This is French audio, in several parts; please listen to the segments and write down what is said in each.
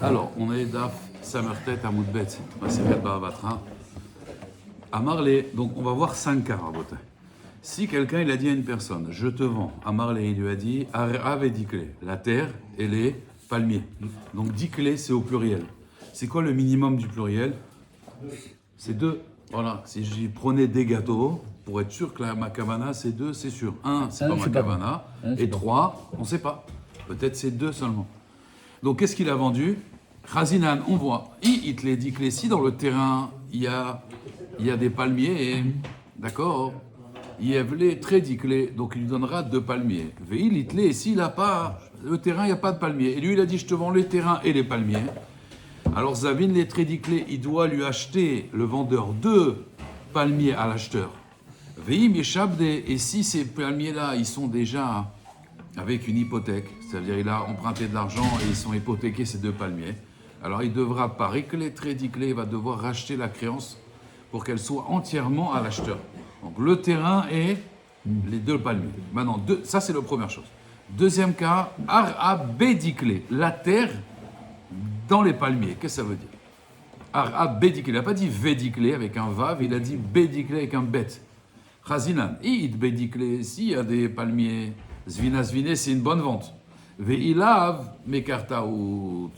Alors, on est Daf Samertet à Moudbet, Maseret Bavatra. À Marley, donc on va voir 5 cas, Rabotai. Si quelqu'un il a dit à une personne, je te vends, à Marley il lui a dit, Ave Dikle, la terre et les palmiers. Donc Dikle c'est au pluriel. C'est quoi le minimum du pluriel? C'est 2. Voilà, si je prenais des gâteaux, pour être sûr que ma kavana c'est 2, c'est sûr. 1, c'est pas ma kavana, et 3, on ne sait pas. Peut-être c'est 2 seulement. Donc qu'est-ce qu'il a vendu? Chazinan, on voit. Il te dit que si dans le terrain il y a des palmiers, d'accord, il y a très diclé, donc il lui donnera 2 palmiers. Veil itlé, s'il n'a pas le terrain, il n'y a pas de palmiers. Et lui il a dit je te vends les terrains et les palmiers. Alors Zavin les très diclé, il doit lui acheter le vendeur 2 palmiers à l'acheteur. Veim yeshabde, et si ces palmiers-là ils sont déjà avec une hypothèque, c'est-à-dire il a emprunté de l'argent et ils sont hypothéqués ces 2 palmiers, alors il devra, par éclé, très diclé, il va devoir racheter la créance pour qu'elle soit entièrement à l'acheteur. Donc le terrain et les 2 palmiers. Maintenant, ça c'est la première chose. Deuxième cas, Ar-A bédiclé, la terre dans les palmiers. Qu'est-ce que ça veut dire? Ar-A bédiclé, il n'a pas dit védiclé avec un vav, il a dit bédiclé avec un bet. Chazinan, id bédiclé, s'il y a des palmiers, zvina zviné, c'est une bonne vente. Veilav mekartaout.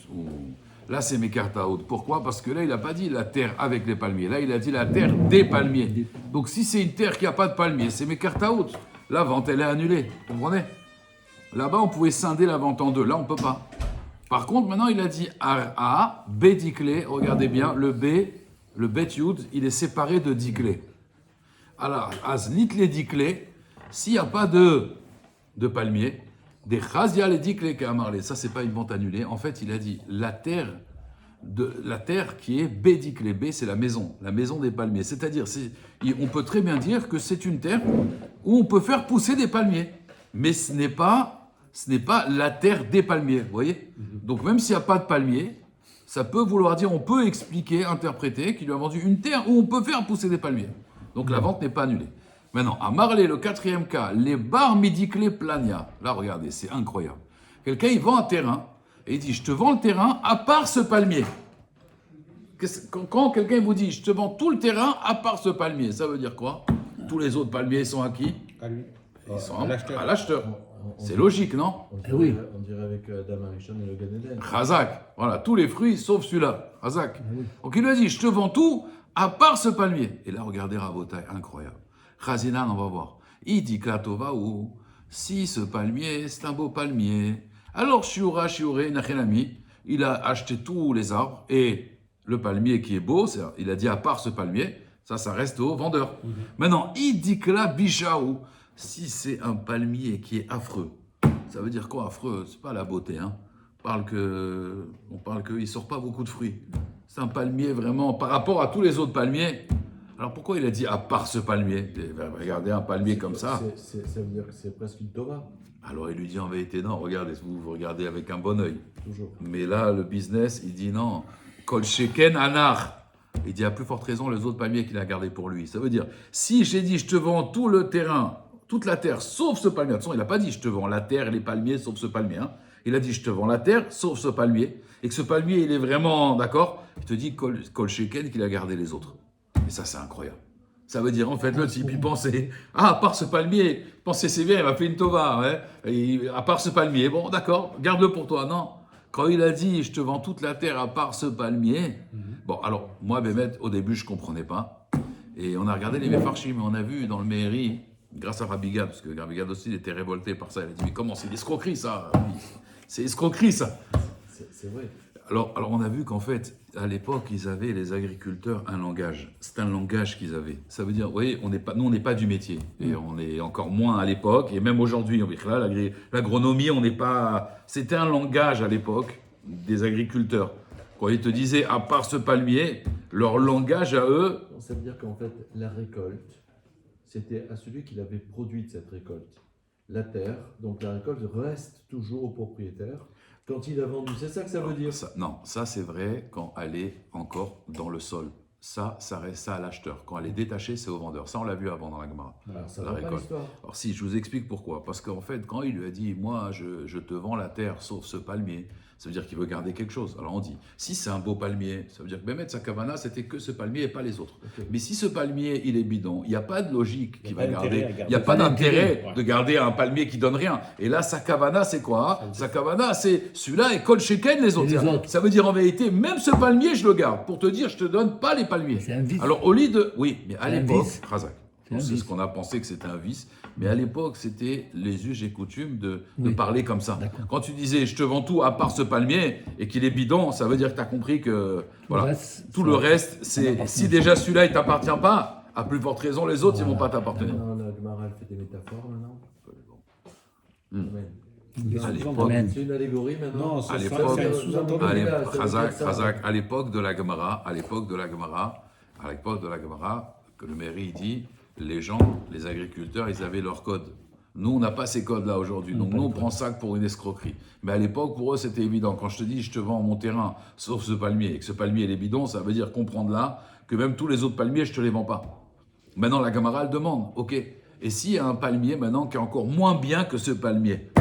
Là, c'est mekartaout. Pourquoi? Parce que là, il n'a pas dit la terre avec les palmiers. Là, il a dit la terre des palmiers. Donc, si c'est une terre qui n'a pas de palmiers, c'est mekartaout. La vente, elle est annulée. Vous comprenez? Là-bas, on pouvait scinder la vente en 2. Là, on ne peut pas. Par contre, maintenant, il a dit A, B diclé. Regardez bien, le B, le bet yud, il est séparé de diclé. Alors, as litlé diclé, s'il n'y a pas de palmiers, des chazia les diclé qu'amarlé, ça c'est pas une vente annulée. En fait, il a dit la terre qui est bédiclé. B, c'est la maison des palmiers. C'est-à-dire, on peut très bien dire que c'est une terre où on peut faire pousser des palmiers, mais ce n'est pas la terre des palmiers. Vous voyez? Donc même s'il n'y a pas de palmiers, ça peut vouloir dire, on peut expliquer, interpréter qu'il lui a vendu une terre où on peut faire pousser des palmiers. Donc la vente n'est pas annulée. Maintenant, à Marley, le 4e cas, les bar midiclé plania. Là, regardez, c'est incroyable. Quelqu'un, il vend un terrain et il dit, je te vends le terrain à part ce palmier. Quand quelqu'un vous dit, je te vends tout le terrain à part ce palmier, ça veut dire quoi? Tous les autres palmiers sont à qui? À lui. Ils sont à l'acheteur. C'est logique, non? Oui. On dirait avec Adam Arishon et le Gan Eden. Chazak. Voilà, tous les fruits sauf celui-là. Chazak. Donc il lui a dit, je te vends tout à part ce palmier. Et là, regardez Rabotai, incroyable. Chazinan, on va voir. Il dit Klatova ou si ce palmier, c'est un beau palmier. Alors, Shiura, Nachenami, il a acheté tous les arbres et le palmier qui est beau, il a dit à part ce palmier, ça reste au vendeur. Maintenant, il dit que là, Bishaou, si c'est un palmier qui est affreux, ça veut dire quoi affreux? C'est pas la beauté, hein. On parle qu'il ne sort pas beaucoup de fruits. C'est un palmier vraiment, par rapport à tous les autres palmiers. Alors pourquoi il a dit à part ce palmier? Regardez un palmier comme ça. Ça veut dire que c'est presque une Tova. Alors il lui dit en vérité non, regardez, vous regardez avec un bon œil. Toujours. Mais là, le business, il dit non. Kol sheken anar. Il dit à plus forte raison les autres palmiers qu'il a gardés pour lui. Ça veut dire, si j'ai dit je te vends tout le terrain, toute la terre, sauf ce palmier. Attention, il n'a pas dit je te vends la terre et les palmiers, sauf ce palmier. Hein. Il a dit je te vends la terre, sauf ce palmier. Et que ce palmier, il est vraiment, d'accord? Il te dit kol sheken qu'il a gardé les autres. Et ça, c'est incroyable. Ça veut dire, en fait, le type, il pensait, à part ce palmier, pensez, c'est bien, il m'a fait une tova, ouais. Et à part ce palmier, bon, d'accord, garde-le pour toi. Non. Quand il a dit, je te vends toute la terre à part ce palmier, bon, alors, moi, Bémet, au début, je ne comprenais pas. Et on a regardé les Mefarchim, on a vu dans le Meiri, grâce à Rabbi Gad, parce que Rabbi Gad aussi, il était révolté par ça. Il a dit, mais comment, c'est l'escroquerie, ça? C'est escroquerie, ça. C'est vrai. Alors, on a vu qu'en fait, à l'époque, ils avaient, les agriculteurs, un langage. C'est un langage qu'ils avaient. Ça veut dire, vous voyez, nous, on n'est pas du métier. Et on est encore moins à l'époque. Et même aujourd'hui, l'agronomie, on n'est pas... C'était un langage à l'époque des agriculteurs. Quand ils te disaient, à part ce palmier, leur langage à eux... Ça veut dire qu'en fait, la récolte, c'était à celui qui l'avait produite, cette récolte. La terre, donc la récolte reste toujours au propriétaire. Quand il a vendu, c'est ça que ça veut dire? Ça c'est vrai quand elle est encore dans le sol. Ça reste ça à l'acheteur. Quand elle est détachée, c'est au vendeur. Ça, on l'a vu avant dans la Gemara. Alors, ça la va pas récolte. l'histoire. Alors si, je vous explique pourquoi. Parce qu'en fait, quand il lui a dit, moi, je te vends la terre, sauf ce palmier, Ça veut dire qu'il veut garder quelque chose. Alors on dit, si c'est un beau palmier, ça veut dire que Bémet, sa kavana, c'était que ce palmier et pas les autres. Ok. Mais si ce palmier, il est bidon, il n'y a pas de logique qui Il y a va pas d'intérêt garder. à garder. Il n'y a pas d'intérêt Ouais. de garder un palmier qui donne rien. Et là, sa kavana, c'est quoi hein? Sa kavana, c'est celui-là et Kol Sheken les autres. les autres. Ça veut dire en vérité, même ce palmier, je le garde. Pour te dire, je te donne pas les palmiers. C'est un vice. Alors au lit de. Oui, mais à C'est un l'époque, vice. Razak, C'est un c'est vice. ce qu'on a pensé que c'était un vice. Mais à l'époque, c'était les us et coutumes de Oui. parler comme ça. D'accord. Quand tu disais je te vends tout à part ce palmier et qu'il est bidon, ça veut dire que tu as compris que voilà, reste, tout ça- le reste, c'est m'appartient. si déjà celui-là il t'appartient pas, à plus forte raison les autres ils vont pas t'appartenir. Maintenant, la Gemara, elle fait des métaphores maintenant. Amen. À l'époque, Amen. C'est une allégorie maintenant. Non, à c'est l'époque, un sous-entendu. à Allez, ça veut Razak, dire ça. Razak, à l'époque de la Gemara, que le mairie dit, les gens, les agriculteurs, ils avaient leur code. Nous, on n'a pas ces codes-là aujourd'hui. Donc, nous, on prend ça pour une escroquerie. Mais à l'époque, pour eux, c'était évident. Quand je te dis, je te vends mon terrain, sauf ce palmier, et que ce palmier, il est bidon, ça veut dire comprendre là que même tous les autres palmiers, je te les vends pas. Maintenant, la Gemara, elle demande, ok, et s'il y a un palmier maintenant qui est encore moins bien que ce palmier,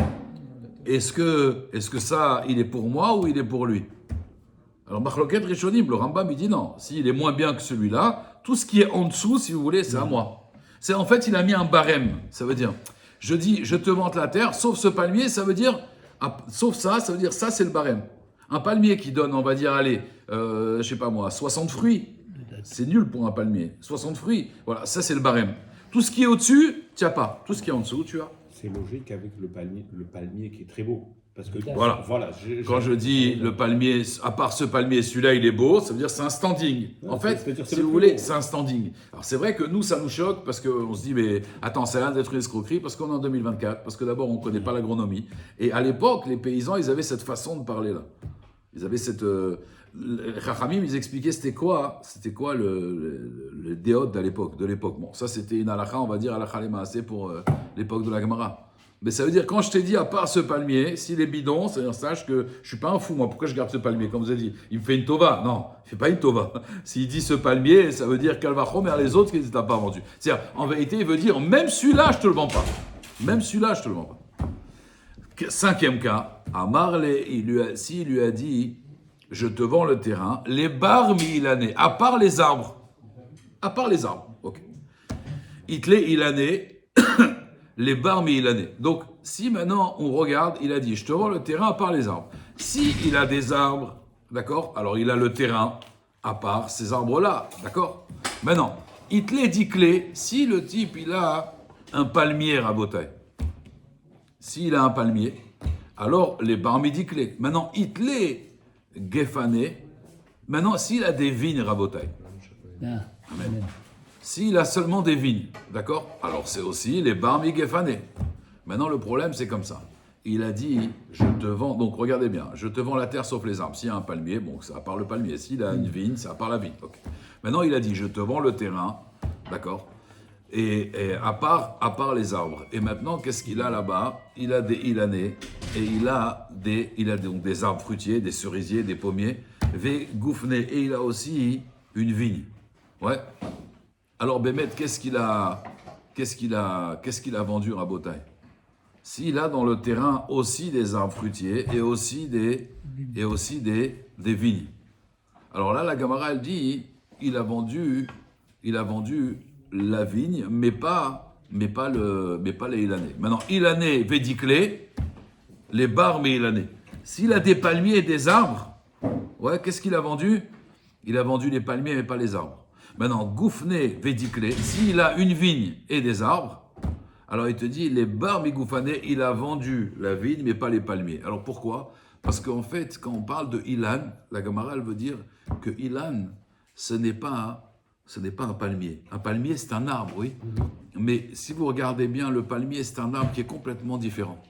est-ce que ça, il est pour moi ou il est pour lui? Alors, Machloket Rishonim, le Rambam, il dit non. S'il est moins bien que celui-là, tout ce qui est en dessous, si vous voulez, c'est à moi. C'est en fait, il a mis un barème. Ça veut dire, je dis, je te vante la terre, sauf ce palmier, ça veut dire, sauf ça veut dire, ça, c'est le barème. Un palmier qui donne, on va dire, allez, je sais pas moi, 60 fruits, c'est nul pour un palmier. 60 fruits, voilà, ça, c'est le barème. Tout ce qui est au-dessus, tu n'as pas. Tout ce qui est en dessous, tu as. C'est logique avec le palmier qui est très beau. Parce que Voilà. Quand je dis le palmier, à part ce palmier, celui-là, il est beau, ça veut dire c'est un standing. En fait, c'est-à-dire c'est si le vous plus voulez, beau. c'est un standing. Alors c'est vrai que nous, ça nous choque parce qu'on se dit, mais attends, ça a l'air d'être une escroquerie parce qu'on est en 2024, parce que d'abord, on ne connaît pas l'agronomie. Et à l'époque, les paysans, ils avaient cette façon de parler là. Ils avaient cette. Les Chachamim, ils expliquaient c'était quoi le déod de l'époque. Bon, ça c'était une halakha, on va dire halakha les maaseh pour l'époque de la Gemara. Mais ça veut dire, quand je t'ai dit, à part ce palmier, s'il est bidon, c'est-à-dire, sache que je suis pas un fou, moi. Pourquoi je garde ce palmier? Comme vous avez dit, il me fait une tova. Non, il fait pas une tova. S'il dit ce palmier, ça veut dire mais les autres, qu'il ne t'a pas vendu. C'est-à-dire, en vérité, il veut dire, même celui-là, je te le vends pas. Même celui-là, je te le vends pas. Cinquième cas, Amarle, s'il lui a dit, je te vends le terrain, les bar milané, à part les arbres. À part les arbres, ok. Itle ilané, les bar milané. Donc, si maintenant on regarde, il a dit, je te vends le terrain à part les arbres. Si il a des arbres, d'accord, alors il a le terrain à part ces arbres-là, d'accord. Maintenant, itle dit clé, si le type il a un palmier à Botaï, s'il a un palmier, alors les bar midi clés. Maintenant, itle gefané, maintenant s'il a des vignes Rabotaï, Ah, Amen. S'il a seulement des vignes, d'accord? Alors c'est aussi les barmi gefané. Maintenant le problème c'est comme ça. Il a dit, je te vends, donc regardez bien, je te vends la terre sauf les arbres. S'il y a un palmier, bon, c'est à part le palmier. S'il a une vigne, c'est à part la vigne. Okay. Maintenant il a dit, je te vends le terrain, d'accord? Et à part les arbres. Et maintenant, qu'est-ce qu'il a là-bas? Il a des ilanais et il a donc des arbres fruitiers, des cerisiers, des pommiers, ve goufné, et il a aussi une vigne. Ouais. Alors Bémet, qu'est-ce qu'il a vendu à Botaï? S'il a dans le terrain aussi des arbres fruitiers et aussi des vignes. Alors là, la Gemara, elle dit, il a vendu la vigne, mais pas les ilanais. Maintenant, ilanais, védiclé, les bars, mais ilanais. S'il a des palmiers et des arbres, ouais, qu'est-ce qu'il a vendu? Il a vendu les palmiers, mais pas les arbres. Maintenant, goufné, védiclé, s'il a une vigne et des arbres, alors il te dit, les bars, mais goufané, il a vendu la vigne, mais pas les palmiers. Alors pourquoi? Parce qu'en fait, quand on parle de ilan, la Gemara, elle veut dire que ilan, ce n'est pas un palmier. Un palmier, c'est un arbre, oui. Mais si vous regardez bien, le palmier, c'est un arbre qui est complètement différent.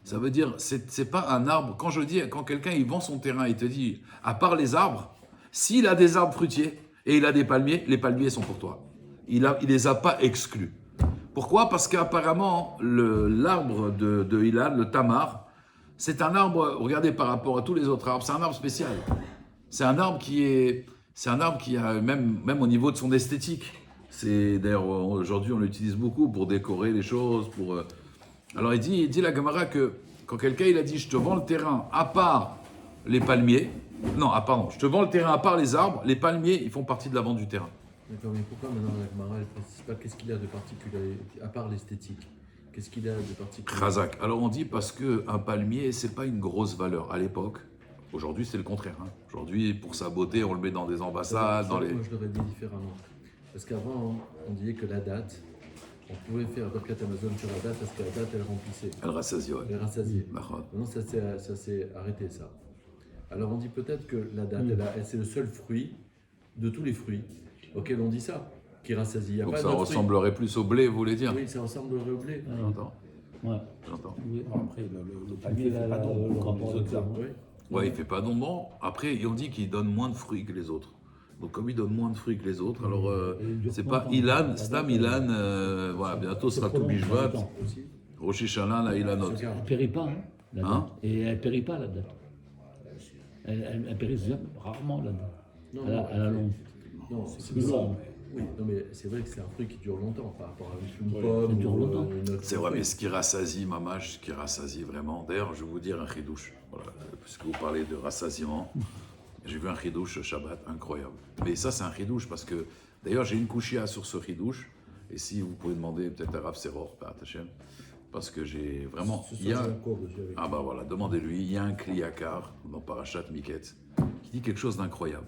Ça veut dire, c'est pas un arbre. Quand quelqu'un il vend son terrain, il te dit, à part les arbres, s'il a des arbres fruitiers et il a des palmiers, les palmiers sont pour toi. Il les a pas exclus. Pourquoi? Parce qu'apparemment, l'arbre de Ilan, le tamar, c'est un arbre, regardez par rapport à tous les autres arbres, c'est un arbre spécial. C'est un arbre qui a même au niveau de son esthétique. C'est d'ailleurs aujourd'hui on l'utilise beaucoup pour décorer les choses. Alors il dit la Gemara que Quand quelqu'un il a dit je te vends le terrain à part les palmiers, non, pardon, je te vends le terrain à part les arbres, les palmiers ils font partie de la vente du terrain. D'accord, mais pourquoi maintenant la Gemara elle précise pas qu'est-ce qu'il y a de particulier, à part l'esthétique? Qu'est-ce qu'il y a de particulier? Khazak. Alors on dit parce qu'un palmier, c'est pas une grosse valeur à l'époque. Aujourd'hui, c'est le contraire. Hein. Aujourd'hui, pour sa beauté, on le met dans des ambassades, dans les. Moi, je l'aurais dit différemment. Parce qu'avant, on disait que la date, on pouvait faire Birkat Amazon sur la date parce que la date, elle remplissait. Elle rassasie, ouais. Elle rassasiait. D'accord. Maintenant, ça s'est arrêté, ça. Alors, on dit peut-être que la date, c'est le seul fruit de tous les fruits auxquels on dit ça, qui rassasie. Il y a Donc pas ça d'autres ressemblerait plus au blé, vous voulez dire? fruits. Oui, ça ressemble au blé. J'entends. Ouais. J'entends. Oui. Bon, après, le palmier ne fait pas d'ombre comme les autres arbres. Oui. Ouais, il fait pas d'ombre. Après, on dit qu'il donne moins de fruits que les autres. Donc comme il donne moins de fruits que les autres, alors Et il dure c'est combien pas de temps? Ilan, Stam Ilan, voilà, bientôt sera tout Bishvat, Aussi. Rosh Hashanah, la Ilanot. Se garde. Elle périt pas, hein, la date. Hein? Et elle périt pas, la date. Elle périt rarement, la date. Non, À la longue. Non, c'est plus long. Oui, non, mais c'est vrai que c'est un fruit qui dure longtemps par rapport à une Ouais, pomme. ça dure ou, longtemps. une autre C'est vrai, fruit. mais ce qui rassasie, mamash, ce qui rassasie vraiment. D'ailleurs, je vais vous dire un chidouche. Voilà, puisque vous parlez de rassasiement, j'ai vu un chidouche Shabbat incroyable. Mais ça, c'est un chidouche parce que, d'ailleurs, j'ai une couchia sur ce chidouche. Et si vous pouvez demander peut-être à Rav Seror, pas à Tachem, parce que j'ai vraiment. Ce Il y soir, a, j'ai un cours dessus avec ah bah voilà, demandez-lui. Il y a un Kliakar dans Parashat Miket qui dit quelque chose d'incroyable.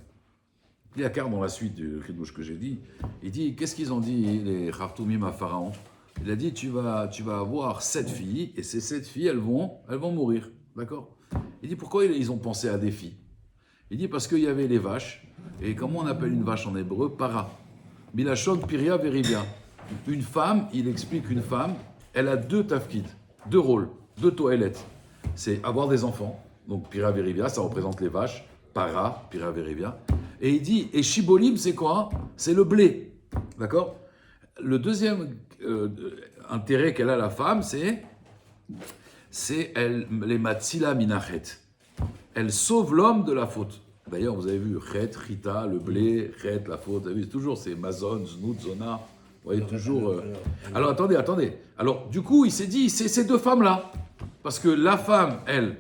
Kliakar, dans la suite du chidouche que j'ai dit, il dit qu'est-ce qu'ils ont dit les Khartoumim à Pharaon? Il a dit tu vas avoir 7 filles et ces 7 filles elles vont mourir, d'accord? Il dit pourquoi ils ont pensé à des filles? Il dit parce qu'il y avait les vaches et comment on appelle une vache en hébreu? Para. Milachon Piria Verivia. Une femme, il explique une femme, elle a 2 tafkid, 2 rôles, 2 toilettes. C'est avoir des enfants, donc Piria Verivia, ça représente les vaches, Para, Piria Verivia. Et il dit, et Shibolim, c'est quoi? C'est le blé, d'accord? Le deuxième intérêt qu'elle a, la femme, c'est les matzila minachet. Elle sauve l'homme de la faute. D'ailleurs, vous avez vu, chet, chita, le blé, chet, la faute, vous avez vu, toujours c'est mazon, znout, zona. Vous voyez toujours. Alors attendez. Alors du coup, il s'est dit, c'est ces 2 femmes-là. Parce que la femme, elle,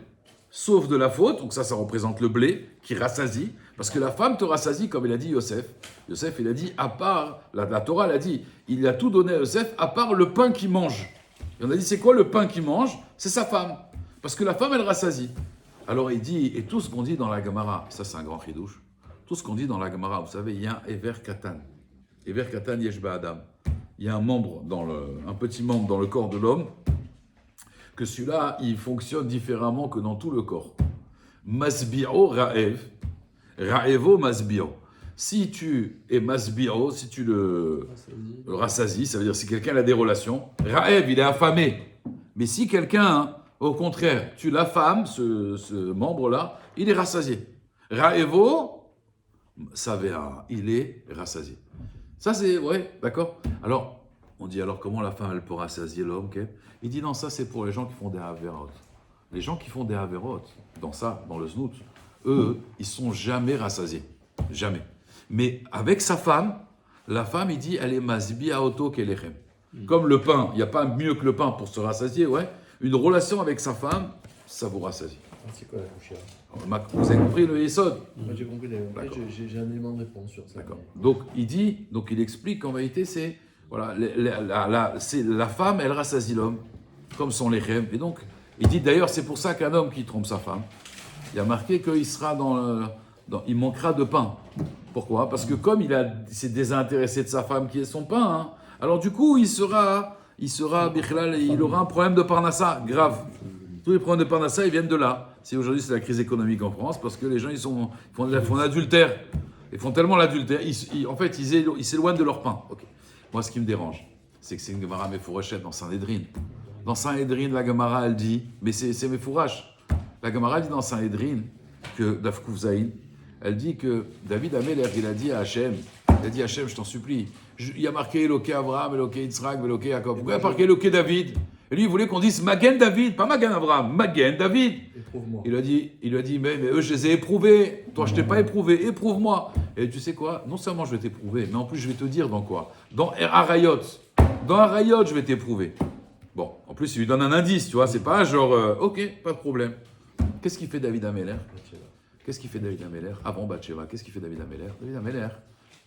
sauve de la faute, donc ça représente le blé, qui rassasie. Parce que la femme te rassasie, comme il a dit Yosef. Yosef, il a dit, à part, la Torah, elle a dit, il a tout donné à Yosef, à part le pain qu'il mange. Et on a dit, c'est quoi le pain qu'il mange? C'est sa femme. Parce que la femme, elle rassasie. Alors il dit, et tout ce qu'on dit dans la Gemara, ça c'est un grand chidouche, tout ce qu'on dit dans la Gemara, vous savez, il y a un Ever Katan. Ever Katan Yesh Adam. Il y a un petit membre dans le corps de l'homme, que celui-là, il fonctionne différemment que dans tout le corps. Masbi'o Ra'ev. Ra'evo Masbi'o. Si tu es Masbi'o, si tu le rassasies, ça veut dire si quelqu'un a des relations, Ra'ev, il est affamé. Mais si quelqu'un, au contraire, tu l'affames, ce membre-là, il est rassasié. Ra'evo, Savea, il est rassasié. Ça c'est, ouais, d'accord. Alors, on dit alors comment la femme elle peut rassasier l'homme? Il dit non, ça c'est pour les gens qui font des avérotes. Les gens qui font des avérotes, dans le znout, eux, ils sont jamais rassasiés. Jamais. Mais avec sa femme, la femme, il dit, elle est masbia auto kelechem. Comme le pain, il n'y a pas mieux que le pain pour se rassasier, ouais. Une relation avec sa femme, ça vous rassasie. C'est quoi la couchia? Vous avez compris le Yesod? Moi, j'ai compris. Après, j'ai un élément de réponse sur ça. D'accord. Donc il explique qu'en vérité, c'est voilà, c'est la femme, elle rassasie l'homme, comme son lechem. Et donc, il dit d'ailleurs, c'est pour ça qu'un homme qui trompe sa femme, il y a marqué qu'il sera il manquera de pain. Pourquoi? Parce que comme il s'est désintéressé de sa femme qui est son pain, hein, alors du coup, il aura un problème de parnassa grave. Tous les problèmes de parnassa, ils viennent de là. Aujourd'hui, c'est la crise économique en France, parce que les gens, ils font l'adultère. Ils font tellement l'adultère, en fait, ils s'éloignent de leur pain. Okay. Moi, ce qui me dérange, c'est que c'est une Gemara Mefourachet dans Sanhedrin. Dans Sanhedrin, la Gemara, elle dit, mais c'est Mefourash. La Gemara dit dans Sanhedrin que Dafkouf Zaïn, elle dit que David Améler, il a dit à Hachem, je t'en supplie, il y a marqué Eloké Abraham, Eloké Yitzhak, Eloké Jacob. Pourquoi il y a marqué Eloké David? Et lui, il voulait qu'on dise Magen David, pas Magen Abraham, Magen David. Éprouve-moi. Il lui a dit, mais eux, je les ai éprouvés. Toi, je t'ai pas éprouvé, éprouve-moi. Et tu sais quoi? Non seulement je vais t'éprouver, mais en plus, je vais te dire dans quoi? Dans Arayot. Dans Arayot, je vais t'éprouver. Bon, En plus, il lui donne un indice, tu vois, c'est pas genre, ok, pas de problème. Qu'est-ce qu'il fait David Améler? Qu'est-ce qu'il fait David Améler? Avant Bathsheba, qu'est-ce qu'il fait David Améler? David Améler,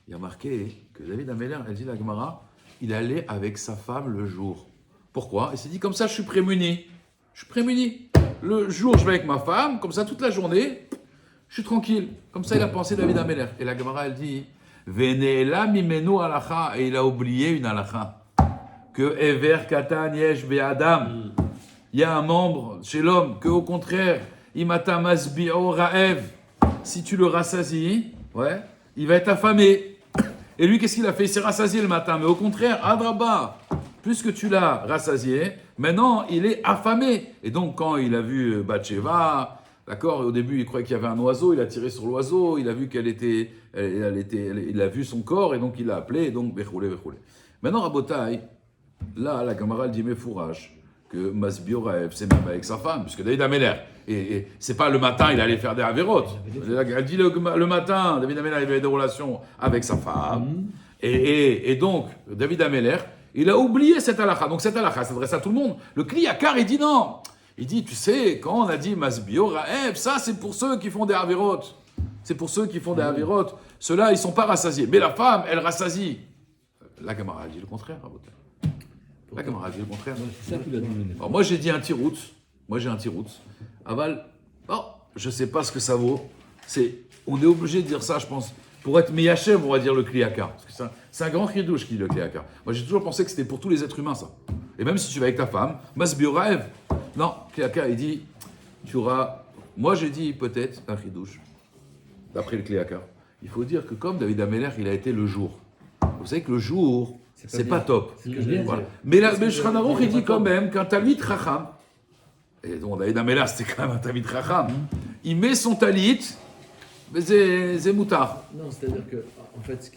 il a marqué que David Améler, elle dit la Gemara, il allait avec sa femme le jour. Pourquoi? Il s'est dit, comme ça, je suis prémuni. Je suis prémuni. Le jour, je vais avec ma femme, comme ça, toute la journée, je suis tranquille. Comme ça, il a pensé David Améler. Et la Gemara, elle dit, Veneela mimenu halacha, et il a oublié une halacha. Que Ever Katan Yesh Be'adam. Il y a un membre chez l'homme que, au contraire, Imata Masbi'o Ra'ev, si tu le rassasies, ouais, il va être affamé. Et lui, qu'est-ce qu'il a fait? Il s'est rassasié le matin, mais au contraire, Adraba, plus que tu l'as rassasié, maintenant il est affamé. Et donc, quand il a vu Bathsheba, d'accord, au début il croyait qu'il y avait un oiseau, il a tiré sur l'oiseau, il a vu il a vu son corps, et donc il l'a appelé, et donc, Bechoulé. Maintenant, Rabotai, là, la camarade dit, mais fourrage. Que Masbio Raev, c'est même avec sa femme, puisque David Améler, et c'est pas le matin, il allait faire des avérotes. Elle dit le matin, David Améler, il avait des relations avec sa femme, et donc, David Améler, il a oublié cette halakha. Donc cette halakha s'adresse à tout le monde. Le Kliyakar, il dit non. Il dit, tu sais, quand on a dit Masbio Raev, ça c'est pour ceux qui font des avérotes. C'est pour ceux qui font des avérotes. Ceux-là, ils sont pas rassasiés. Mais la femme, elle rassasie. La camarade dit le contraire, Rabotai. La camarade dit le contraire. C'est ça qu'il a dit. Alors moi j'ai dit un tirout. Moi j'ai un tirout. Aval, bon, je sais pas ce que ça vaut. On est obligé de dire ça, je pense, pour être Meyachem, on va dire le Kliyakar. Parce que c'est un grand chidouche qui dit le Kliyakar. Moi j'ai toujours pensé que c'était pour tous les êtres humains ça. Et même si tu vas avec ta femme, Masbio Raev. Non, Kliyakar il dit, tu auras. Moi j'ai dit peut-être un chidouche. D'après le Kliyakar. Il faut dire que comme David Améler, il a été le jour. Vous savez que le jour, c'est pas top. Voilà. Mais le Shulchan Aruch, il dit quand même qu'un talit chacham, et donc David Améler, c'était quand même un talit chacham, il met son talit, mais c'est moutard. Non, c'est-à-dire que, en fait,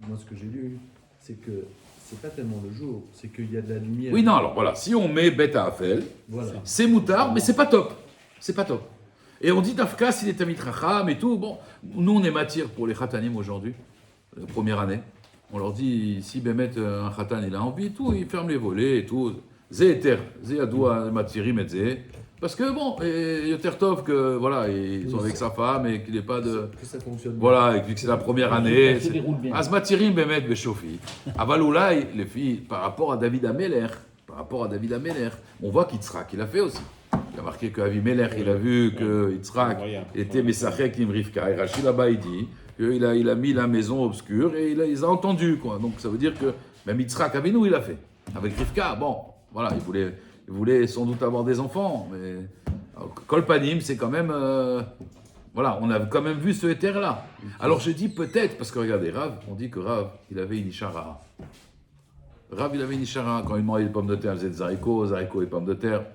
moi, ce que j'ai lu, c'est que c'est pas tellement le jour, c'est qu'il y a de la lumière. Oui, non, alors voilà, si on met Beta Afel, Voilà. c'est moutard, mais c'est pas top. C'est pas top. Et on dit Dafka, s'il est talit chacham et tout, bon, nous on est matière pour les khatanim aujourd'hui, la première année. On leur dit, si Bémet, un khatan, il a envie et tout, il ferme les volets et tout. Zé eter, zé adoua matirim et zé. Parce que bon, Yoter Tov, que voilà, ils sont avec sa femme et qu'il n'est pas de. Que ça fonctionne. Voilà, et que c'est la première année. Ça déroule bien. Asmatirim Bémet Beshofi. Avaloulaï, les filles, par rapport à David Améler, on voit qu'Yitzhak, il a fait aussi. Il a marqué qu'Avimelech, il a vu que Yitzhak était Mesachek im Rivka. Et Rachid là-bas, il dit qu'il a mis la maison obscure et il les a entendus, quoi. Donc ça veut dire que même Yitzhak Avinu, il a fait. Avec Rivka, bon, voilà, il voulait sans doute avoir des enfants, mais Kolpanim, c'est quand même. Voilà, on a quand même vu ce éther-là. Alors je dis peut-être, parce que regardez, Rav, on dit que Rav, il avait une Ishara. Rav, il avait une Ishara. Quand il mangeait les pommes de terre, il faisait des haricots et pommes de terre.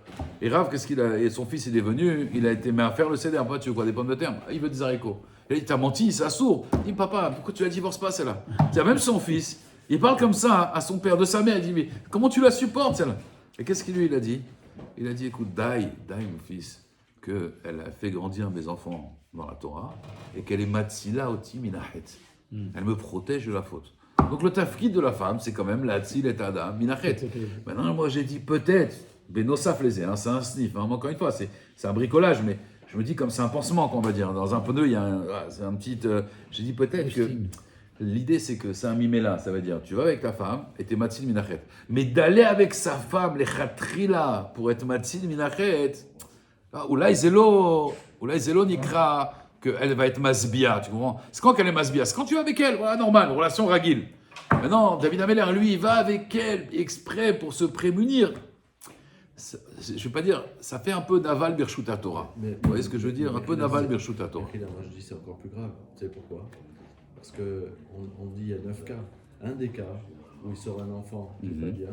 Et Rav, qu'est-ce qu'il a. Et son fils, il est venu, il a été mis à faire le céder. Papa, tu veux quoi, des pommes de terre? Il veut des haricots. Il a dit, t'as menti, c'est sourd. Il dit, papa, pourquoi tu la divorces pas, celle-là? C'est même son fils, il parle comme ça à son père, de sa mère. Il dit, mais comment tu la supportes, celle-là? Et qu'est-ce qu'il lui a dit? Il a dit, écoute, daï, mon fils, qu'elle a fait grandir mes enfants dans la Torah et qu'elle est matzila oti minahet. Elle me protège de la faute. Donc le tafkid de la femme, c'est quand même la tzil et adam minachet. Maintenant, moi j'ai dit peut-être, benosaf les c'est un sniff, hein, encore une fois, c'est un bricolage, mais je me dis comme c'est un pansement qu'on va dire. Dans un pneu, il y a c'est un petit. J'ai dit peut-être que l'idée c'est que c'est un mimela, ça veut dire tu vas avec ta femme et t'es matzil minachet. Mais d'aller avec sa femme, les khatrila, pour être matzil minachet, oulai zelo nikra. Qu'elle va être masbia, tu comprends? C'est quand qu'elle est masbia? C'est quand tu es avec elle, voilà, normal, relation ragile. Maintenant, David Améler, lui, il va avec elle exprès pour se prémunir. Je ne vais pas dire, ça fait un peu Naval Birshut Torah. Vous voyez ce que je veux dire? Un peu Naval Birshut Torah. Moi, je dis c'est encore plus grave. Tu sais pourquoi? Parce qu'on dit il y a 9 cas. Un des cas où il sort un enfant qui va bien,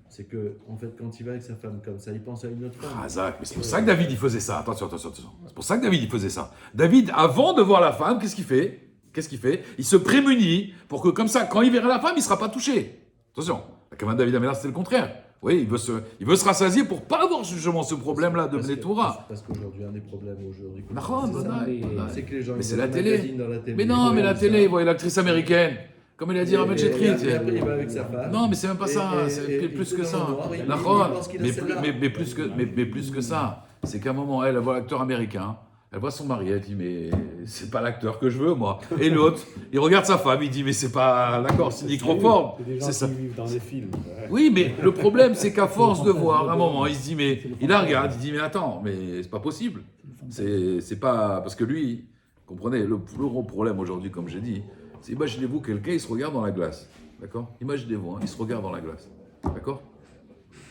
c'est que, en fait, quand il va avec sa femme comme ça, il pense à une autre femme. Ah, Zach, mais c'est pour ça que David, il faisait ça. Attention. C'est pour ça que David, il faisait ça. David, avant de voir la femme, qu'est-ce qu'il fait? Il se prémunit pour que, comme ça, quand il verra la femme, il ne sera pas touché. Attention, quand même, David Améler, c'était le contraire. Oui, il veut se rassasier pour ne pas avoir justement ce problème-là de Blétoura. Parce qu'aujourd'hui, un des problèmes aujourd'hui, C'est c'est que les gens... Mais c'est la dans télé. la télé. Mais non, mais la télé, ils voient l'actrice américaine. Comme il a dit Ramed Chetri. Et après, il va avec sa femme. Non, mais c'est même pas ça, Et- c'est et- plus et que dans ça. le noir, il pense qu'il a Mais, celle-là. mais plus que ça, c'est qu'à un moment, elle voit l'acteur américain, elle voit son mari, elle dit mais c'est pas l'acteur que je veux moi. Et l'autre, il regarde sa femme, il dit mais c'est pas d'accord, c'est Nick Crawford. C'est des gens C'est ça. qui vivent dans des films. Oui, mais le problème c'est qu'à force de voir, à un moment, il se dit mais il la regarde, il dit mais attends, mais c'est pas possible. C'est pas parce que lui, comprenez, le plus gros problème aujourd'hui, comme j'ai dit, c'est imaginez-vous quelqu'un, il se regarde dans la glace, d'accord? Imaginez-vous, hein, il se regarde dans la glace, d'accord?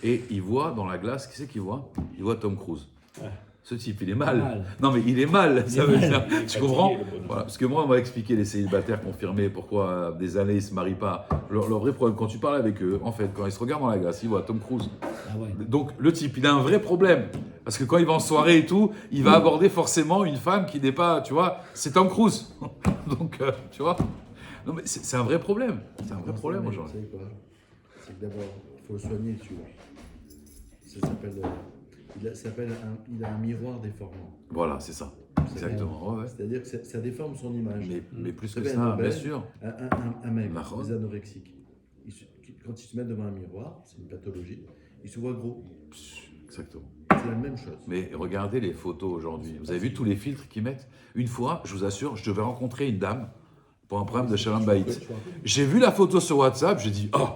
Et il voit dans la glace, qui c'est qu'il voit? Il voit Tom Cruise. Ce type, il est mal. Non, mais il est mal, ça veut dire. Tu comprends? Voilà, parce que moi, on m'a expliqué les célibataires confirmés pourquoi des années ils se marient pas. Leur vrai problème, quand tu parles avec eux, en fait, quand ils se regardent dans la glace, ils voient Tom Cruise. Ah ouais. Donc le type, il a un vrai problème. Parce que quand il va en soirée et tout, il va aborder forcément une femme qui n'est pas, tu vois, c'est Tom Cruise. Donc, tu vois. Non, mais c'est un vrai problème. C'est un vrai problème aujourd'hui. Vous savez quoi? C'est que d'abord, il faut le soigner, tu vois. Ça s'appelle. Il a un miroir déformant. Voilà, c'est ça. Exactement. Ouais, ouais. C'est-à-dire que ça déforme son image. Mais plus Vous que savez, ça, Nobel, bien sûr. Un mec, D'accord. des anorexiques, quand il se met devant un miroir, c'est une pathologie, il se voit gros. Exactement. C'est la même chose. Mais regardez les photos aujourd'hui. Vous avez vu tous les filtres qu'ils mettent? Une fois, je vous assure, je devais rencontrer une dame pour un problème de Shalom Bayit. J'ai vu la photo sur WhatsApp, j'ai dit, oh!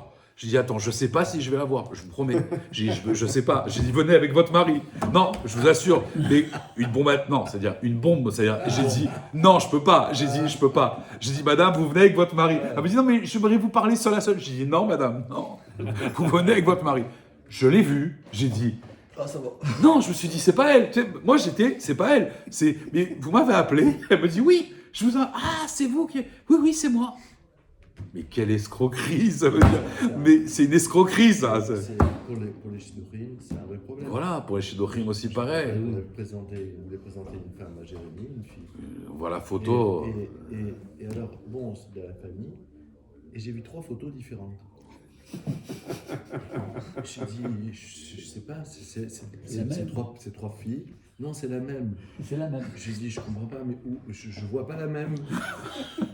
J'ai dit, attends, je sais pas si je vais la voir, je vous promets. J'ai dit, je sais pas. J'ai dit, venez avec votre mari. Non, je vous assure. Mais une bombe maintenant, c'est-à-dire une bombe, c'est-à-dire, j'ai dit, non, je peux pas. J'ai dit, je peux pas. J'ai dit, madame, vous venez avec votre mari. Elle me dit, non, mais j'aimerais vous parler seul à seul. J'ai dit, non, madame, non. Vous venez avec votre mari. Je l'ai vue, j'ai dit, Ah, ça va. non, je me suis dit, c'est pas elle. Tu sais, moi, c'est pas elle. Mais vous m'avez appelé. Elle me dit, oui, je vous ai. Ah, c'est vous qui. Oui, c'est moi. Mais quelle escroquerie, ça veut dire. Mais c'est une escroquerie, ça. Pour les shidduchim, c'est un vrai problème. Voilà, pour les shidduchim aussi pareil. Vous voulez présenter une femme à Jérémy, une fille. Voilà, photo. Et alors, bon, c'est de la famille, et j'ai vu 3 photos différentes. J'ai dit, je sais pas, c'est 3 filles. Non, c'est la même. C'est la même. J'ai dit, je comprends pas, mais où je vois pas la même.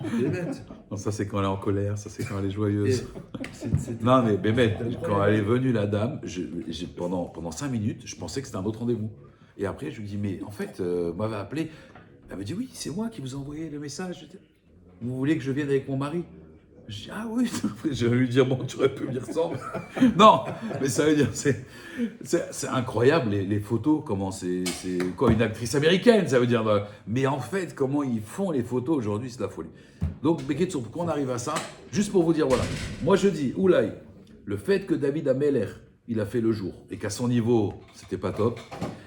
Elle est bête. Non, ça c'est quand elle est en colère, ça c'est quand elle est joyeuse. C'est- Non, mais Bémet, c'est quand elle est venue, la dame, pendant 5 minutes, je pensais que c'était un autre rendez-vous. Et après, je lui dis, mais en fait, vous m'avez appelé. Elle me dit, oui, c'est moi qui vous ai envoyé le message. Je dis, vous voulez que je vienne avec mon mari? Je dis, ah oui, je vais lui dire, bon, tu aurais pu venir sans. Non, mais ça veut dire, c'est incroyable les photos, comment c'est quoi, une actrice américaine, ça veut dire. Mais en fait, comment ils font les photos aujourd'hui, c'est de la folie. Donc, Beketsour, pourquoi on arrive à ça? Juste pour vous dire, voilà, moi je dis, Oulaï, le fait que David Ameller, il a fait le jour, et qu'à son niveau, c'était pas top,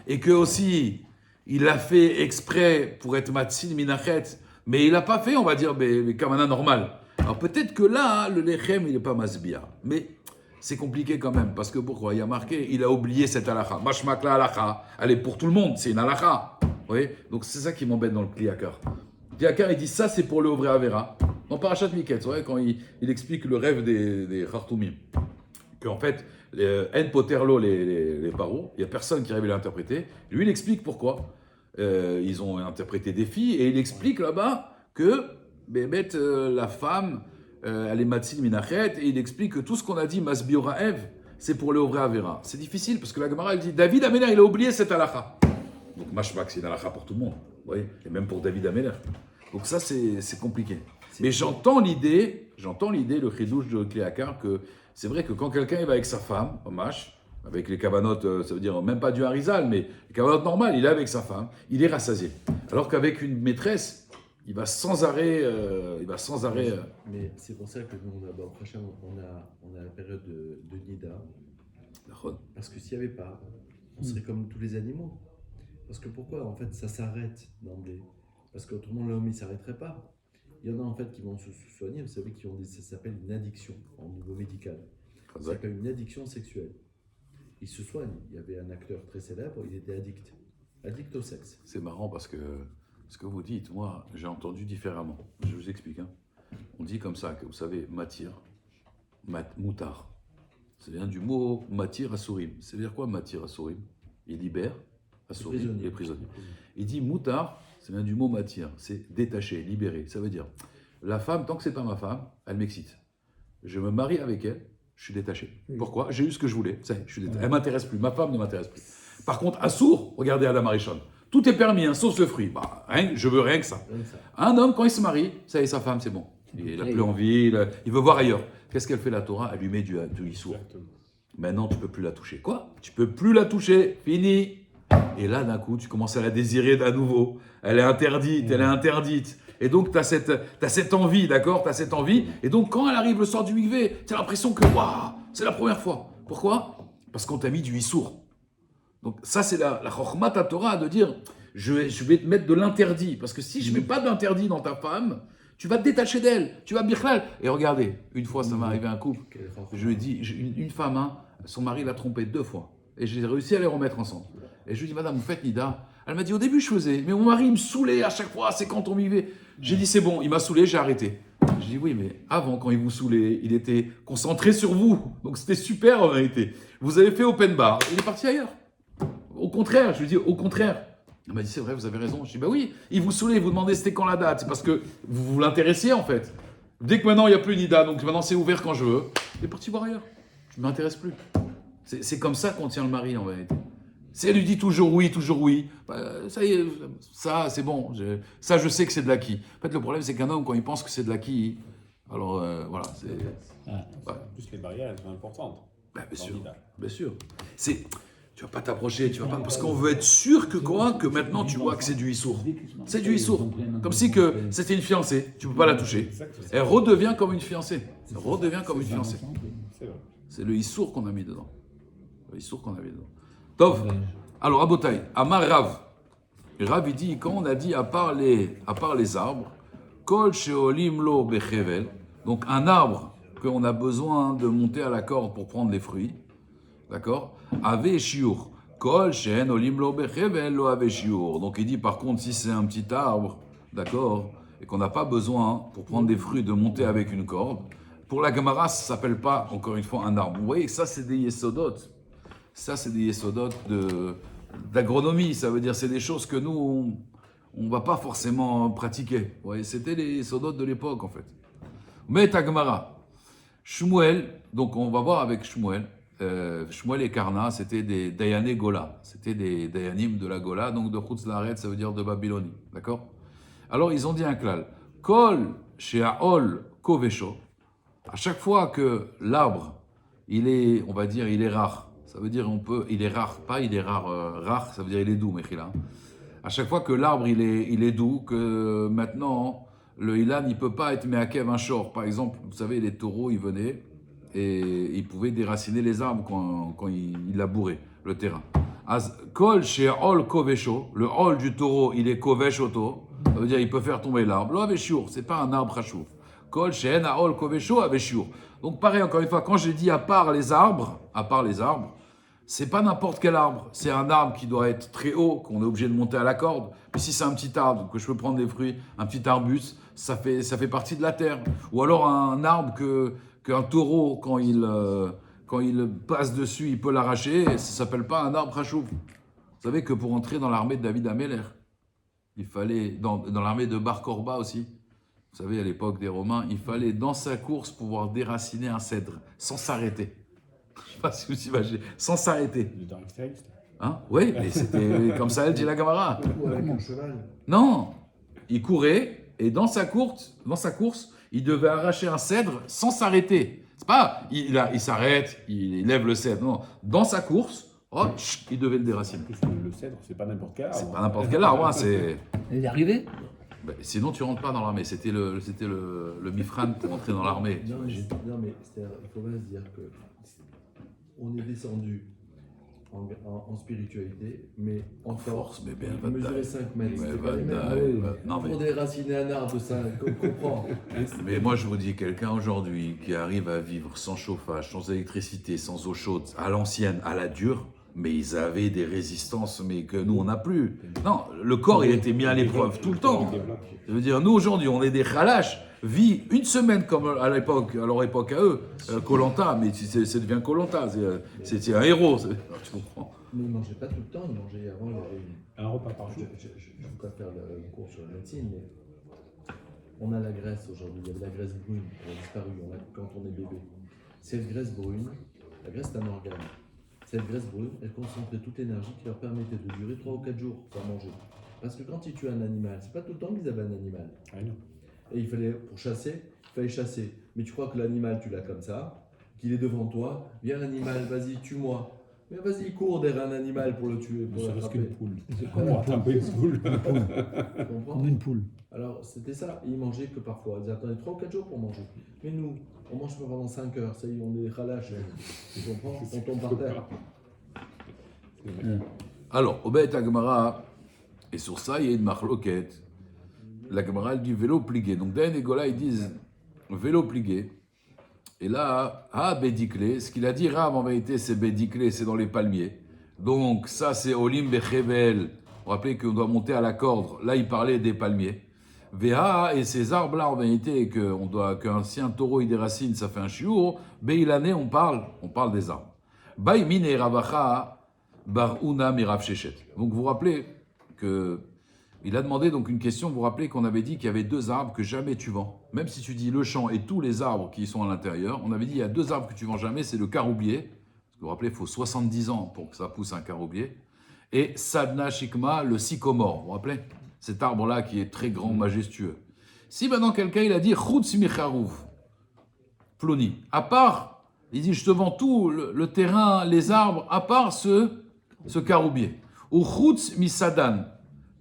et que aussi, il l'a fait exprès pour être Matzin Minachet, mais il l'a pas fait, on va dire, mais comme un normal. Alors peut-être que là, le lechem, il n'est pas masbia. Mais c'est compliqué quand même. Parce que pourquoi? Il y a marqué, il a oublié cette halakha. Mashmak la halakha. Elle est pour tout le monde, c'est une halakha. Vous voyez? Donc c'est ça qui m'embête dans le Kliakar. Kliakar, il dit ça, c'est pour le Ovrei Avera. Dans Parashat Miketz, vous voyez, quand il explique le rêve des Khartoumim. Qu'en fait, En Poterlo, les paros, il n'y a personne qui arrive à l'interpréter. Lui, il explique pourquoi. Ils ont interprété des filles et il explique là-bas que la femme, elle est Matzin Minachet, et il explique que tout ce qu'on a dit, Masbiora Ev, c'est pour le Ovrei Avera. C'est difficile parce que la Gemara, elle dit David Ameller, il a oublié cette halakha. Donc Mashmak, c'est une halakha pour tout le monde, vous voyez, et même pour David Ameller. Donc ça, c'est compliqué. Mais j'entends l'idée, le chidouche de Kliakar, que c'est vrai que quand quelqu'un va avec sa femme, au mash, avec les kavanotes, ça veut dire même pas du harizal, mais les kavanotes normales, il est avec sa femme, il est rassasié. Alors qu'avec une maîtresse, il va sans arrêt. Mais c'est pour ça que nous, prochain, on a la période de Nida. Parce que s'il n'y avait pas, on serait comme tous les animaux. Parce que pourquoi? En fait, ça s'arrête d'emblée. Parce qu'autrement, l'homme, il ne s'arrêterait pas. Il y en a en fait qui vont se soigner, vous savez, ça s'appelle une addiction au niveau médical. Ça s'appelle une addiction sexuelle. Ils se soignent. Il y avait un acteur très célèbre, il était addict au sexe. C'est marrant parce que ce que vous dites, moi, j'ai entendu différemment. Je vous explique. On dit comme ça, que vous savez, matir, moutar. Ça vient du mot matir asurim. Ça veut dire quoi matir asurim? Il libère asurim, les prisonniers. Il dit moutar, ça vient du mot matir, c'est détaché, libéré. Ça veut dire, La femme, tant que c'est pas ma femme, elle m'excite. Je me marie avec elle, je suis détaché. Pourquoi? J'ai eu ce que je voulais, ça y est, je suis détaché. Elle m'intéresse plus, ma femme ne m'intéresse plus. Par contre, à sourd, regardez Adam Arishon, tout est permis, hein, sauf le fruit. Bah, je veux rien que ça. Un homme, quand il se marie, ça y est, sa femme, c'est bon. Il n'a plus envie, il veut voir ailleurs. Qu'est-ce qu'elle fait la Torah? Elle lui met du issour. Maintenant, tu ne peux plus la toucher. Quoi? Tu ne peux plus la toucher, fini. Et là, d'un coup, tu commences à la désirer à nouveau. Elle est interdite, elle est interdite. Et donc, tu as cette envie, d'accord? Tu as cette envie. Et donc, quand elle arrive le soir du mikvé, tu as l'impression que, waouh, c'est la première fois. Pourquoi? Parce qu'on t'a mis du issour. Donc, ça, c'est la chokhmat à Torah de dire, je vais te mettre de l'interdit. Parce que si je ne mets pas d'interdit dans ta femme, tu vas te détacher d'elle. Tu vas bichlal. Et regardez, une fois, ça m'est arrivé à un couple. Je lui ai dit, une femme, hein, son mari l'a trompée 2 fois. Et j'ai réussi à les remettre ensemble. Et je lui ai dit, madame, vous faites Nida? Elle m'a dit, au début, je faisais. Mais mon mari me saoulait à chaque fois, c'est quand on m'y va. J'ai dit, c'est bon, il m'a saoulé, j'ai arrêté. J'ai dit, oui, mais avant, quand il vous saoulait, il était concentré sur vous. Donc c'était super en vérité. Vous avez fait open bar, il est parti ailleurs. Au contraire, je lui ai dit, au contraire. Elle m'a dit, c'est vrai, vous avez raison. Je dis, bah oui, il vous saoulait, vous demandez c'était quand la date. C'est parce que vous l'intéressiez en fait. Dès que maintenant il n'y a plus Nida, donc maintenant c'est ouvert quand je veux, il est parti voir ailleurs. Je ne m'intéresse plus. C'est comme ça qu'on tient le mari en vérité. Si elle lui dit toujours oui, bah, ça y est, ça c'est bon. Ça je sais que c'est de l'acquis. En fait, le problème c'est qu'un homme, quand il pense que c'est de l'acquis, alors voilà, c'est. En plus, les barrières, elles sont importantes. Bah, bien sûr. Tu vas pas t'approcher, tu vas pas. Parce qu'on veut être sûr que quoi? Que maintenant tu vois que c'est du issour. C'est du issour. Comme si que c'était une fiancée, tu peux pas la toucher. Elle redevient comme une fiancée. Elle redevient comme une fiancée. C'est le issour qu'on a mis dedans. Le issour qu'on a mis dedans. Tov. Alors, Abotai, Amar Rav. Rav, il dit, quand on a dit à part les arbres, Kol sheolim lo bechevel, donc un arbre qu'on a besoin de monter à la corde pour prendre les fruits, d'accord? Ave shiur. Kol she'en olim lo bechevel lo ave shiur. Donc il dit par contre si c'est un petit arbre, d'accord, et qu'on n'a pas besoin pour prendre des fruits de monter avec une corde, pour la Gemara ça s'appelle pas encore une fois un arbre. Vous voyez ça c'est des yesodot. Ça c'est des yesodot d'agronomie. Ça veut dire c'est des choses que nous on va pas forcément pratiquer. Vous voyez, c'était les yesodot de l'époque en fait. Mais ta Gemara. Shmuel, donc on va voir avec Shmuel. Shmuel et Karna, c'était des Dayané Gola. C'était des Dayanim de la Gola, donc de Chutz Laaretz, ça veut dire de Babylonie. D'accord? Alors ils ont dit un klal. Kol she'aol kovesho. À chaque fois que l'arbre, il est, on va dire, il est rare. Ça veut dire il est rare, pas il est rare, rare, ça veut dire il est doux, Mechila. À chaque fois que l'arbre, il est doux, que maintenant, le Ilan, il ne peut pas être meakev un shor. Par exemple, vous savez, les taureaux, ils venaient et ils pouvaient déraciner les arbres quand il labouraient le terrain. Az kol she'ol kovesho, le hol du taureau, il est koveshoto, ça veut dire il peut faire tomber l'arbre. Lo aveshur, c'est pas un arbre hachouf. Kol she'en ha'ol kovesho aveshur. Donc pareil, encore une fois, quand j'ai dit à part les arbres, c'est pas n'importe quel arbre. C'est un arbre qui doit être très haut, qu'on est obligé de monter à la corde. Mais si c'est un petit arbre, que je peux prendre des fruits, un petit arbuste, ça fait partie de la terre. Ou alors un arbre qu'un taureau, quand il passe dessus, il peut l'arracher. Et ça s'appelle pas un arbre hachouf. Vous savez que pour entrer dans l'armée de David Améler, il fallait, dans l'armée de Bar Korba aussi, vous savez, à l'époque des Romains, il fallait dans sa course pouvoir déraciner un cèdre sans s'arrêter. Je ne sais pas si vous imaginez, sans s'arrêter. Hein? Oui, mais c'était comme ça, elle dit la Gamara. Ou avec un cheval. Non, il courait et dans sa course, il devait arracher un cèdre sans s'arrêter. C'est pas, il s'arrête, il lève le cèdre. Non, dans sa course, il devait le déraciner. Le cèdre, c'est pas n'importe quel arbre. C'est pas n'importe quel arbre, hein, c'est. Il est arrivé? Ben, sinon, tu rentres pas dans l'armée. C'était le Mifran pour entrer dans l'armée. Non, mais il faut bien se dire que on est descendu en spiritualité, mais en force, mais bien mesurer 5 mètres. Mais C'est pas les mêmes. non, mais... Pour déraciner un arbre, ça comprend. Mais moi, je vous dis, quelqu'un aujourd'hui qui arrive à vivre sans chauffage, sans électricité, sans eau chaude, à l'ancienne, à la dure, mais ils avaient des résistances, mais que nous, on n'a plus. Non, le corps, il a été mis à l'épreuve tout le temps. Je veux dire, nous, aujourd'hui, on est des khalash. Vit une semaine comme à l'époque, à leur époque à eux, Koh-Lanta, mais ça devient Koh-Lanta, c'est un héros, tu comprends. Mais ils ne mangeaient pas tout le temps, ils mangeaient avant, il y avait un repas par jour. Je ne veux pas faire le cours sur la médecine, mais On a la graisse aujourd'hui, il y avait la graisse brune, elle a disparu quand on est bébé. Cette graisse brune, la graisse c'est un organe. Cette graisse brune, elle concentrait toute l'énergie qui leur permettait de durer 3 ou 4 jours sans manger. Parce que quand ils tuent un animal, c'est pas tout le temps qu'ils avaient un animal. Ah non. Et il fallait, pour chasser, il fallait chasser. Mais tu crois que l'animal, tu l'as comme ça, qu'il est devant toi, viens l'animal, vas-y, tue-moi. Mais vas-y, cours derrière un animal pour le tuer, Ne pour serait-ce l'attraper. qu'une poule. C'est On va attraper une poule. Tu comprends? comme une poule. Alors, c'était ça. Ils mangeaient que parfois. Ils attendaient 3 ou 4 jours pour manger. Mais nous, on mange pas pendant 5 heures. Ça y est, on est relâche. Tu comprends? On tombe par terre. Alors, au Beit Agmara, et sur ça, il y a une marloquette. La Gemara elle dit vélo plié. Donc, Dan et Gola, ils disent vélo plié. Et là, Bédiclé, ce qu'il a dit, Rav, en vérité, c'est Bédiclé, c'est dans les palmiers. Donc, ça, c'est Olim Bechevel. Vous vous rappelez qu'on doit monter à la corde. Là, il parlait des palmiers. Veha, et ces arbres-là, en vérité, qu'un si un taureau il déracine, ça fait un chiour. Beilané, on parle des arbres. Baïmine et Ravacha, Baruna Mirav Shechet. Donc, vous vous rappelez que. Il a demandé donc une question, vous vous rappelez qu'on avait dit qu'il y avait 2 arbres que jamais tu vends. Même si tu dis le champ et tous les arbres qui sont à l'intérieur, on avait dit il y a 2 arbres que tu vends jamais, c'est le caroubier. Parce que vous vous rappelez, il faut 70 ans pour que ça pousse un caroubier. Et Sadna Shikma, le sycomore, vous vous rappelez? Cet arbre-là qui est très grand, majestueux. Si maintenant quelqu'un il a dit Chutz Micharouf, Ploni, à part, il dit je te vends tout, le terrain, les arbres, à part ce caroubier. Ou Chutz Misadan,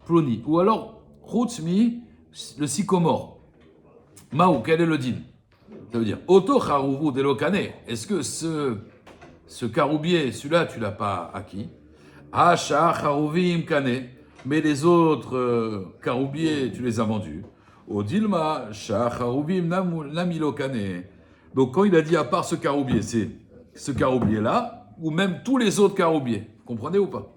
Ploni. Ou alors, Choutzmi, le sycomore. Maou, quel est le din? Ça veut dire, Oto Charouvu Delokane. Est-ce que ce caroubier, celui-là, tu l'as pas acquis? Hacha Charouvim Kane. Mais les autres caroubiers, tu les as vendus. Odilma, Shah Charouvim Namilokane. Donc, quand il a dit à part ce caroubier, c'est ce caroubier-là, ou même tous les autres caroubiers. Vous comprenez ou pas?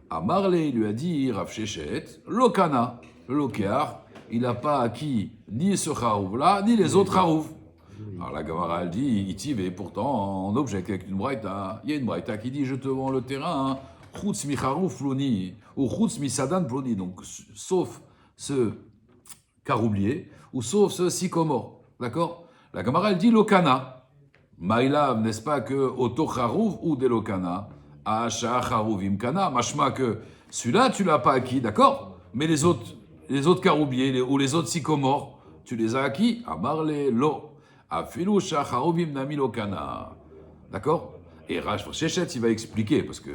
À Marley, il lui a dit, Rav Shechet, Lokana, le Lokéar, il n'a pas acquis ni ce Charouv-là, ni les autres Charouv. Alors la Gemara, elle dit, Itiv est pourtant en object avec une braïta. Il y a une braïta qui dit, je te vends le terrain, Chutz mi Charouv Ploni, ou Chutz mi Sadan Ploni, donc sauf ce caroublier, ou sauf ce sycomore. D'accord? La Gemara, elle dit, Lokana. Maïlav, n'est-ce pas que Oto Charouv ou de Lokana? Asha Charouvim Kana, machma que celui-là tu l'as pas acquis, d'accord? Mais les autres caroubiers ou les autres sycomores, tu les as acquis. Amarle lo, afilu Charouvim Namilo Kana, d'accord? Et Rav Shechet il va expliquer parce que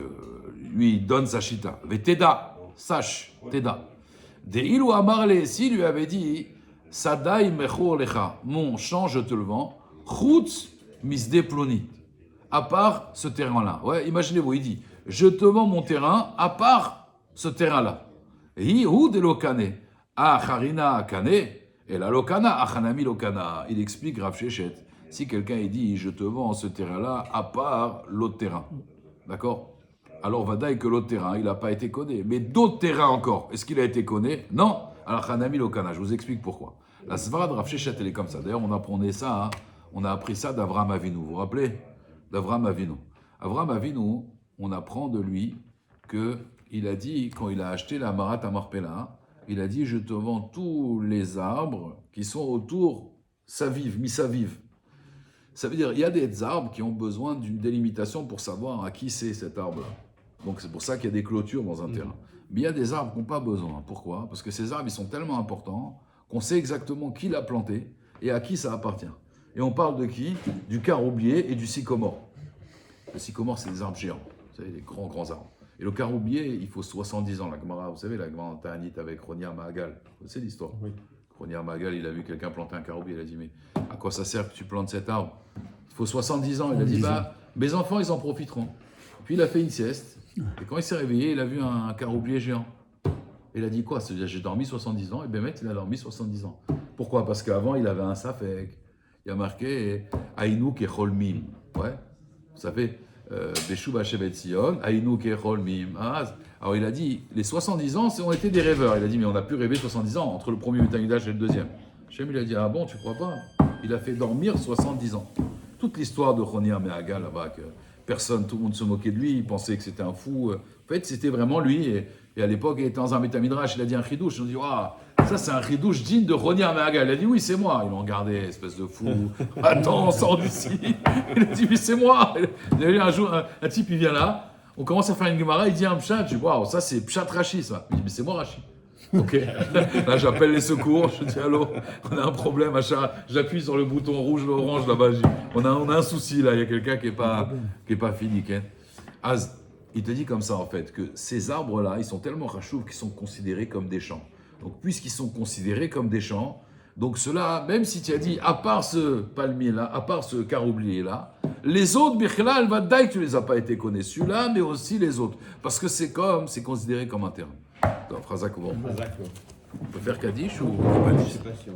lui il donne sa chita. Veteda, sache, teda. De ilu Amarle, si lui avait dit Sadai mechor lecha, mon champ je te le vends, chutz misde ploni. À part ce terrain-là. Ouais, imaginez-vous, il dit, je te vends mon terrain à part ce terrain-là. Hi ou de lokane. Ah, harina kane. Et la lokana, achanami lokana. Il explique Rav Shechet. Si quelqu'un il dit, je te vends ce terrain-là à part l'autre terrain. D'accord? Alors, vadaï que l'autre terrain, il n'a pas été conné. Mais d'autres terrains encore, est-ce qu'il a été conné? Non. Alors, achanami lokana. Je vous explique pourquoi. La svara de Rav Shechet, elle est comme ça. D'ailleurs, on apprenait ça, on a appris ça d'Avraham Avinu. Vous vous rappelez? D'Avraham Avinu. Avraham Avinu, on apprend de lui qu'il a dit, quand il a acheté la Marat à Marpella, il a dit, je te vends tous les arbres qui sont autour Saviv, mi-Saviv. Ça veut dire, il y a des arbres qui ont besoin d'une délimitation pour savoir à qui c'est cet arbre-là. Donc c'est pour ça qu'il y a des clôtures dans un terrain. Mais il y a des arbres qui n'ont pas besoin. Pourquoi? Parce que ces arbres, ils sont tellement importants qu'on sait exactement qui l'a planté et à qui ça appartient. Et on parle de qui? Du caroubier et du sycomore. Le sycomore, c'est des arbres géants. Vous savez, des grands arbres. Et le caroubier, il faut 70 ans. La Gemara, vous savez, la Gemara Ta'anit avec Roniar Mahagal. Vous savez l'histoire? Oui. Roniar Mahagal, il a vu quelqu'un planter un caroubier. Il a dit, mais à quoi ça sert que tu plantes cet arbre? Il faut 70 ans. Il a dit, mes enfants, ils en profiteront. Puis il a fait une sieste. Et quand il s'est réveillé, il a vu un caroubier géant. Il a dit quoi? J'ai dormi 70 ans. Et Bémet, il a dormi 70 ans. Pourquoi? Parce qu'avant, il avait un safek. Il y a marqué Aïnouk et Cholmim. Ouais. Vous savez, Beshuba Shevet Sion, Aïnouk et Cholmim. Alors il a dit, les 70 ans, on était des rêveurs. Il a dit, mais on a pu rêver 70 ans entre le premier Betamidash et le deuxième. Hachem, il a dit, ah bon, tu crois pas? Il a fait dormir 70 ans. Toute l'histoire de Roniar Mehagal là-bas, que personne, tout le monde se moquait de lui, il pensait que c'était un fou. En fait, c'était vraiment lui. Et à l'époque, il était dans un Betamidrash, il a dit un chidouche. On dit, Ça, c'est un chidouche digne de Roni Amaga. Il a dit oui, c'est moi. Ils l'ont regardé, espèce de fou. Attends, on sort d'ici. Il a dit oui, c'est moi. Il a eu un jour, un type, il vient là. On commence à faire une Gemara, il dit un pshat. Je dis waouh, ça c'est pshat Rashi, ça. Il dit mais c'est moi Rashi. Ok. Là, j'appelle les secours. Je dis allô, on a un problème. J'appuie sur le bouton rouge, le orange là-bas. On a un souci là. Il y a quelqu'un qui est pas fini. Az, il te dit comme ça en fait que ces arbres-là, ils sont tellement rachouv qu'ils sont considérés comme des champs. Donc, puisqu'ils sont considérés comme des champs, donc cela, même si tu as dit, à part ce palmier-là, à part ce caroublier-là, les autres, Birkela, elle va dire que tu les as pas été connus, celui-là, mais aussi les autres. Parce que c'est considéré comme un terrain. Phrase à comment? Exactement. On peut faire Kaddish ou Je sais pas si on